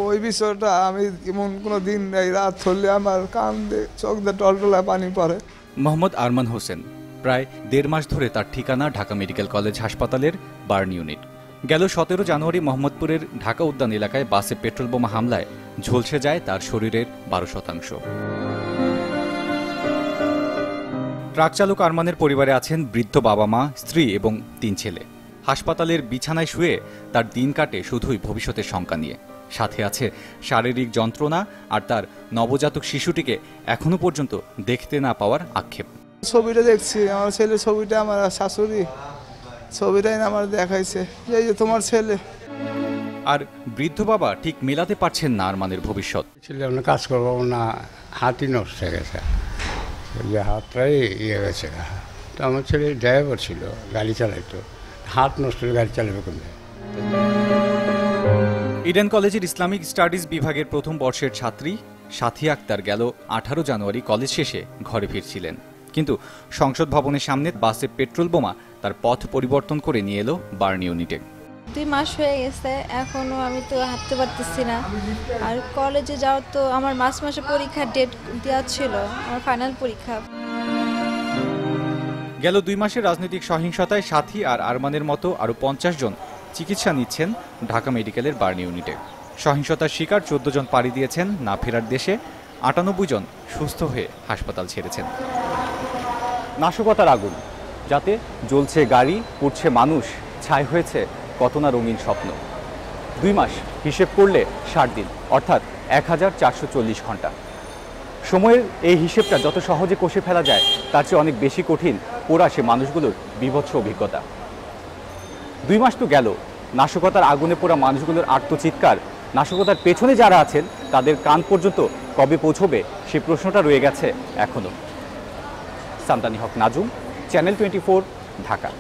ওই বিষয়টা আমি এমন কোনো দিন নেই, রাত হলে আমার কান দিয়ে চোখ দিয়ে টলটলা পানি পড়ে। মোহাম্মদ আরমান হোসেন প্রায় 1.5 মাস ধরে তার ঠিকানা ঢাকা মেডিকেল কলেজ হাসপাতালের বার্ন ইউনিট। গেল 17 জানুয়ারি মোহাম্মদপুরের ঢাকা উদ্যান এলাকায় বাসে পেট্রোল বোমা হামলায় ঝলসে যায় তার শরীরের 12%। ট্রাক চালক আরমানের পরিবারে আছেন বৃদ্ধ বাবা মা, স্ত্রী এবং 3 ছেলে। হাসপাতালের বিছানায় শুয়ে তার দিন কাটে শুধুই ভবিষ্যতের শঙ্কা নিয়ে। সাথে আছে শারীরিক যন্ত্রণা আর তার নবজাতক শিশুটিকে এখনো পর্যন্ত দেখতে না পাওয়ার আক্ষেপ। ছবিটা দেখছি, আমার ছেলে ছবিটা, আমার শাশুড়ি ছবিটাই আমার দেখাইছে, এই যে তোমার ছেলে। আর বৃদ্ধ বাবা ঠিক মেলাতে পারছেন না আরমানের ভবিষ্যৎ। ছেলে কাজ করবো না, হাতই নষ্ট হয়ে গেছে, যে হাতটাই ইয়ে গেছে। তো আমার ছেলে ড্রাইভার ছিল, গাড়ি চালাইতো, হাত নষ্ট হলে গাড়ি চালাবে কোনটা। ইডেন কলেজের ইসলামিক স্টাডিজ বিভাগের প্রথম বর্ষের ছাত্রী সাথী আক্তার গেল 18 জানুয়ারি কলেজ শেষে ঘরে ফিরছিলেন, কিন্তু সংসদ ভবনের সামনে বাসে পেট্রোল বোমা তার পথ পরিবর্তন করে নিয়ে এলো বার্ন ইউনিটে। 2 মাস হয়ে গেছে, এখনো আমি তো হাঁটতে পারতেছি না। আর কলেজে যাওয়ার তো আমার মাসে পরীক্ষার ডেট দেওয়া ছিল, আমার ফাইনাল পরীক্ষা। গেল 2 মাসের রাজনৈতিক সহিংসতায় সাথী আর আরমানের মতো আরও 50 জন চিকিৎসা নিচ্ছেন ঢাকা মেডিকেলের বার্ন ইউনিটে। সহিংসতার শিকার 14 জন পাড়ি দিয়েছেন না ফেরার দেশে, 98 জন সুস্থ হয়ে হাসপাতাল ছেড়েছেন। নাশকতার আগুন, যাতে জ্বলছে গাড়ি, পুড়ছে মানুষ, ছাই হয়েছে কত না রঙিন স্বপ্ন। 2 মাস হিসেব করলে 60 দিন, অর্থাৎ 1440 ঘন্টা। সময়ের এই হিসেবটা যত সহজে কষে ফেলা যায় তার চেয়ে অনেক বেশি কঠিন পোড়া সে মানুষগুলোর বীভৎস অভিজ্ঞতা। 2 মাস তো গেল, নাশকতার আগুনে পোড়া মানুষগুলোর আর্তচিৎকার, নাশকতার পেছনে যারা আছেন তাদের কান পর্যন্ত কবে পৌঁছবে সে প্রশ্নটা রয়ে গেছে এখনো। সামদানি হক নাজুম, চ্যানেল 24, ঢাকা।